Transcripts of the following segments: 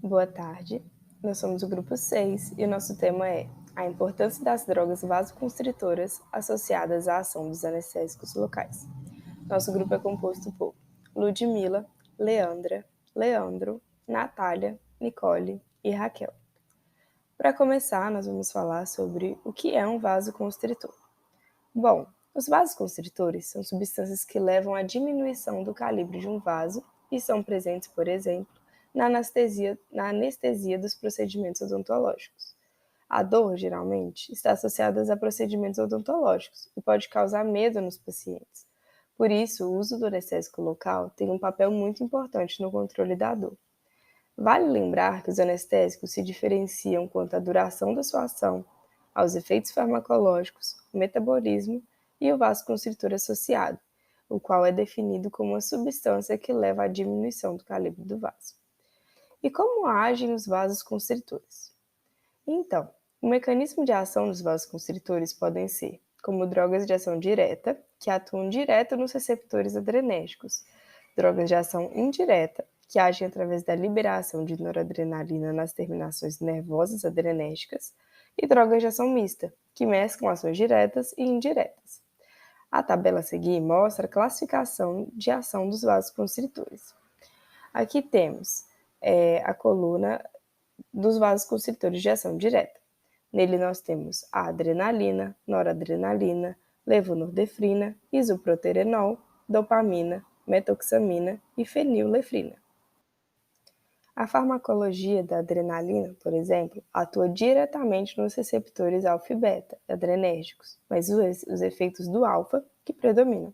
Boa tarde, nós somos o grupo 6 e o nosso tema é a importância das drogas vasoconstritoras associadas à ação dos anestésicos locais. Nosso grupo é composto por Ludmila, Leandra, Leandro, Natália, Nicole e Raquel. Para começar, nós vamos falar sobre o que é um vasoconstritor. Bom, os vasoconstritores são substâncias que levam à diminuição do calibre de um vaso e são presentes, por exemplo, na anestesia dos procedimentos odontológicos. A dor, geralmente, está associada a procedimentos odontológicos e pode causar medo nos pacientes. Por isso, o uso do anestésico local tem um papel muito importante no controle da dor. Vale lembrar que os anestésicos se diferenciam quanto à duração da sua ação, aos efeitos farmacológicos, o metabolismo e o vasoconstritor associado, o qual é definido como uma substância que leva à diminuição do calibre do vaso. E como agem os vasoconstritores? Então, o mecanismo de ação dos vasoconstritores podem ser como drogas de ação direta, que atuam direto nos receptores adrenérgicos, drogas de ação indireta, que agem através da liberação de noradrenalina nas terminações nervosas adrenérgicas, e drogas de ação mista, que mesclam ações diretas e indiretas. A tabela a seguir mostra a classificação de ação dos vasoconstritores. Aqui temos a coluna dos vasoconstritores de ação direta. Nele nós temos a adrenalina, noradrenalina, levonorfina, isoproterenol, dopamina, metoxamina e fenilefrina. A farmacologia da adrenalina, por exemplo, atua diretamente nos receptores alfa e beta adrenérgicos, mas os efeitos do alfa que predominam.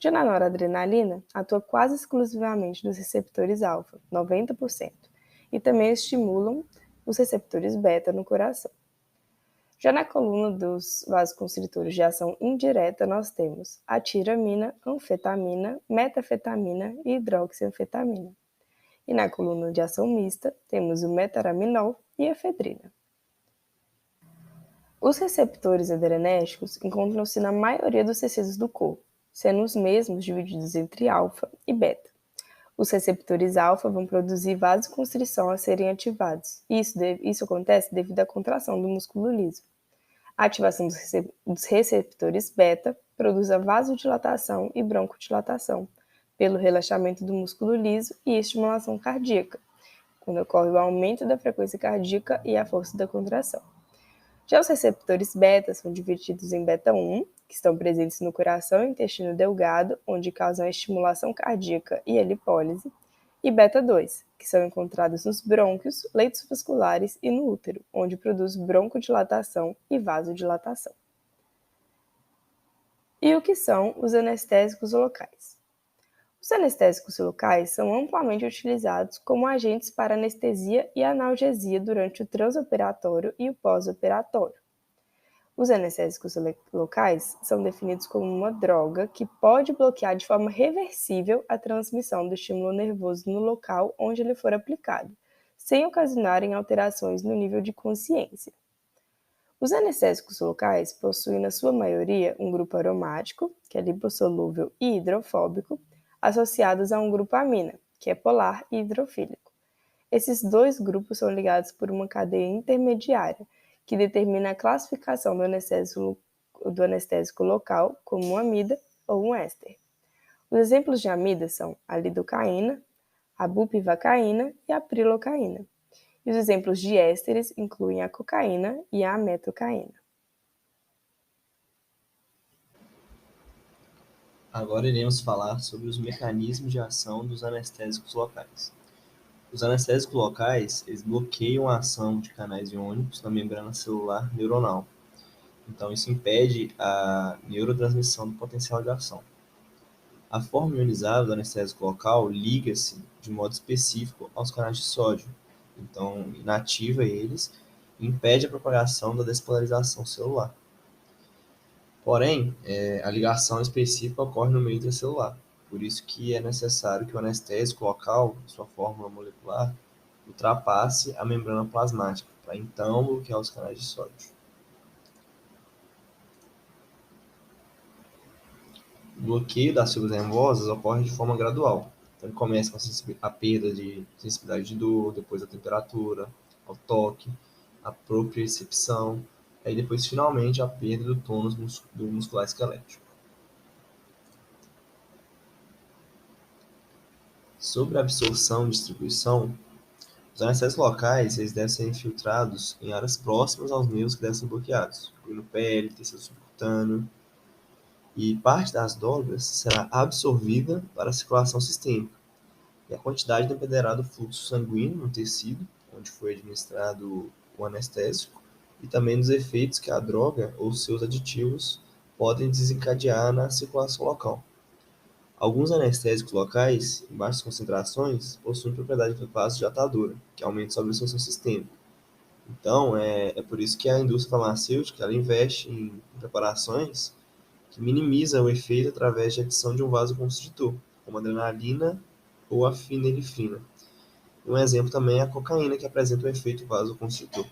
Já na noradrenalina, atua quase exclusivamente nos receptores alfa, 90%, e também estimulam os receptores beta no coração. Já na coluna dos vasoconstritores de ação indireta, nós temos a tiramina, anfetamina, metafetamina e hidroxianfetamina. E na coluna de ação mista, temos o metaraminol e a efedrina. Os receptores adrenérgicos encontram-se na maioria dos tecidos do corpo, sendo os mesmos divididos entre alfa e beta. Os receptores alfa vão produzir vasoconstrição a serem ativados, e isso acontece devido à contração do músculo liso. A ativação dos receptores beta produz a vasodilatação e broncodilatação, pelo relaxamento do músculo liso e estimulação cardíaca, quando ocorre o aumento da frequência cardíaca e a força da contração. Já os receptores beta são divididos em beta 1, que estão presentes no coração e intestino delgado, onde causam a estimulação cardíaca e a lipólise, e beta 2, que são encontrados nos brônquios, leitos vasculares e no útero, onde produz broncodilatação e vasodilatação. E o que são os anestésicos locais? Os anestésicos locais são amplamente utilizados como agentes para anestesia e analgesia durante o transoperatório e o pós-operatório. Os anestésicos locais são definidos como uma droga que pode bloquear de forma reversível a transmissão do estímulo nervoso no local onde ele for aplicado, sem ocasionarem alterações no nível de consciência. Os anestésicos locais possuem, na sua maioria, um grupo aromático, que é lipossolúvel e hidrofóbico, associados a um grupo amina, que é polar e hidrofílico. Esses dois grupos são ligados por uma cadeia intermediária, que determina a classificação do anestésico local como um amida ou um éster. Os exemplos de amida são a lidocaína, a bupivacaína e a prilocaína. E os exemplos de ésteres incluem a cocaína e a ametocaína. Agora iremos falar sobre os mecanismos de ação dos anestésicos locais. Os anestésicos locais, eles bloqueiam a ação de canais iônicos na membrana celular neuronal. Então, isso impede a neurotransmissão do potencial de ação. A forma ionizada do anestésico local liga-se de modo específico aos canais de sódio. Então, inativa eles e impede a propagação da despolarização celular. Porém, a ligação específica ocorre no meio intracelular. Por isso que é necessário que o anestésico local, sua fórmula molecular, ultrapasse a membrana plasmática, para então bloquear os canais de sódio. O bloqueio das fibras nervosas ocorre de forma gradual. Então, ele começa com a perda de sensibilidade de dor, depois a temperatura, ao toque, a propriocepção, aí depois, finalmente, a perda do tônus do muscular esquelético. Sobre a absorção e distribuição, os anestésicos locais eles devem ser infiltrados em áreas próximas aos nervos que devem ser bloqueados, incluindo pele, tecido subcutâneo, e parte das drogas será absorvida para a circulação sistêmica, e a quantidade dependerá do fluxo sanguíneo no tecido, onde foi administrado o anestésico, e também dos efeitos que a droga ou seus aditivos podem desencadear na circulação local. Alguns anestésicos locais, em baixas concentrações, possuem propriedade vasodilatadora, que aumenta sua absorção sistêmica. Então, é por isso que a indústria farmacêutica ela investe em preparações que minimizam o efeito através de adição de um vasoconstritor, como a adrenalina ou a finelefrina. Um exemplo também é a cocaína, que apresenta um efeito vasoconstritor.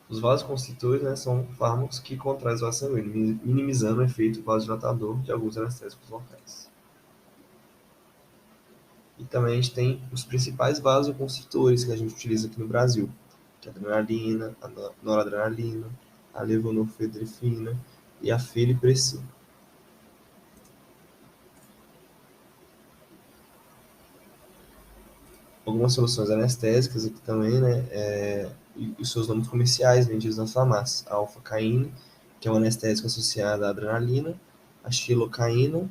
Os vasoconstritores, né, são fármacos que contraem o vaso sanguíneo, minimizando o efeito vasodilatador de alguns anestésicos locais. E também a gente tem os principais vasoconstritores que a gente utiliza aqui no Brasil, que é a adrenalina, a noradrenalina, a levonorfedrina e a felipressina. Algumas soluções anestésicas aqui também, né, e os seus nomes comerciais vendidos nas farmácias. A alfacaína, que é um anestésico associado à adrenalina, a xilocaína,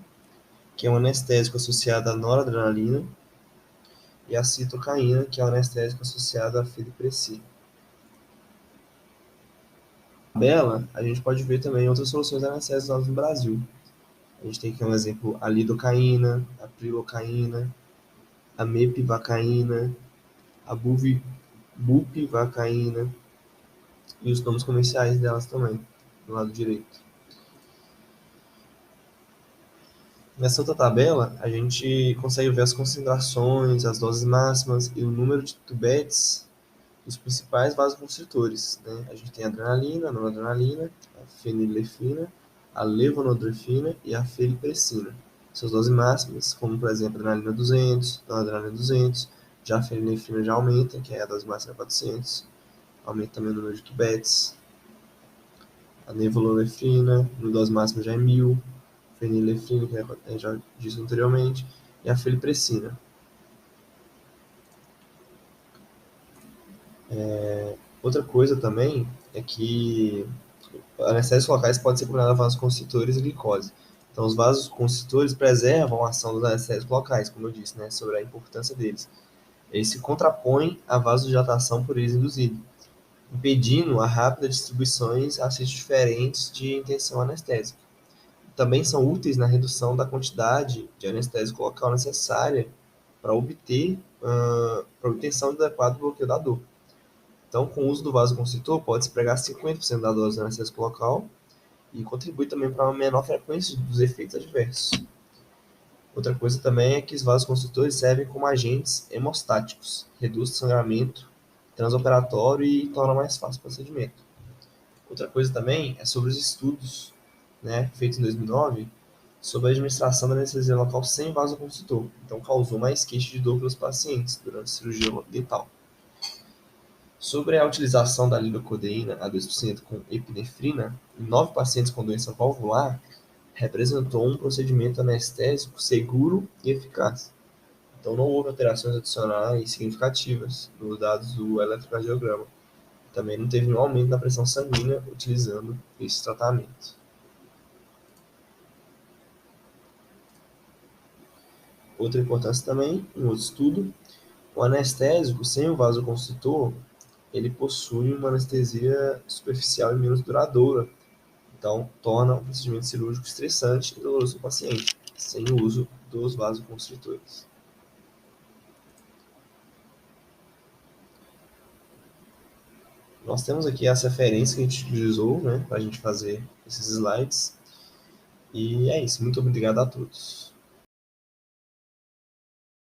que é um anestésico associado à noradrenalina, e a citocaína, que é um anestésico associado à felipressina. Na tabela, a gente pode ver também outras soluções anestésicas no Brasil. A gente tem aqui um exemplo, a lidocaína, a prilocaína, a mepivacaína, a bupivacaína, e os nomes comerciais delas também, do lado direito. Nessa outra tabela, a gente consegue ver as concentrações, as doses máximas e o número de tubetes dos principais vasoconstritores, né? A gente tem a adrenalina, a noradrenalina, a fenilefrina, a levonorfina e a felipressina. Suas doses máximas, como por exemplo a adrenalina 200, noradrenalina 200, já a fenilefrina já aumenta, que é a dose máxima 400, aumenta também o número de tubetes. A nevolorefrina, no dose máxima já é 1000, fenilefrina, que a gente já disse anteriormente, e a felipressina. Outra coisa também é que anestésicos locais podem ser combinados a vasoconstritores e glicose. Então, os vasoconstritores preservam a ação dos anestésicos locais, como eu disse, né, sobre a importância deles. Eles se contrapõem à vasodilatação por eles induzida, impedindo a rápida distribuição a sítios diferentes de intenção anestésica. Também são úteis na redução da quantidade de anestésico local necessária para obter para a obtenção do adequado bloqueio da dor. Então, com o uso do vasoconstritor, pode-se pregar 50% da dose do anestésico local e contribui também para uma menor frequência dos efeitos adversos. Outra coisa também é que os vasoconstritores servem como agentes hemostáticos, reduz o sangramento transoperatório e torna mais fácil o procedimento. Outra coisa também é sobre os estudos, né, feitos em 2009, sobre a administração da anestesia local sem vasoconstritor. Então, causou mais queixa de dor pelos pacientes durante a cirurgia letal. Sobre a utilização da lidocaína a 2% com epinefrina, em 9 pacientes com doença valvular, representou um procedimento anestésico seguro e eficaz. Então, não houve alterações adicionais significativas nos dados do eletrocardiograma. Também não teve nenhum aumento na pressão sanguínea utilizando esse tratamento. Outra importância também, um outro estudo, o anestésico sem o vasoconstritor, ele possui uma anestesia superficial e menos duradoura. Então, torna o procedimento cirúrgico estressante e doloroso para o paciente, sem o uso dos vasoconstritores. Nós temos aqui as referências que a gente utilizou, né, para a gente fazer esses slides. E é isso. Muito obrigado a todos.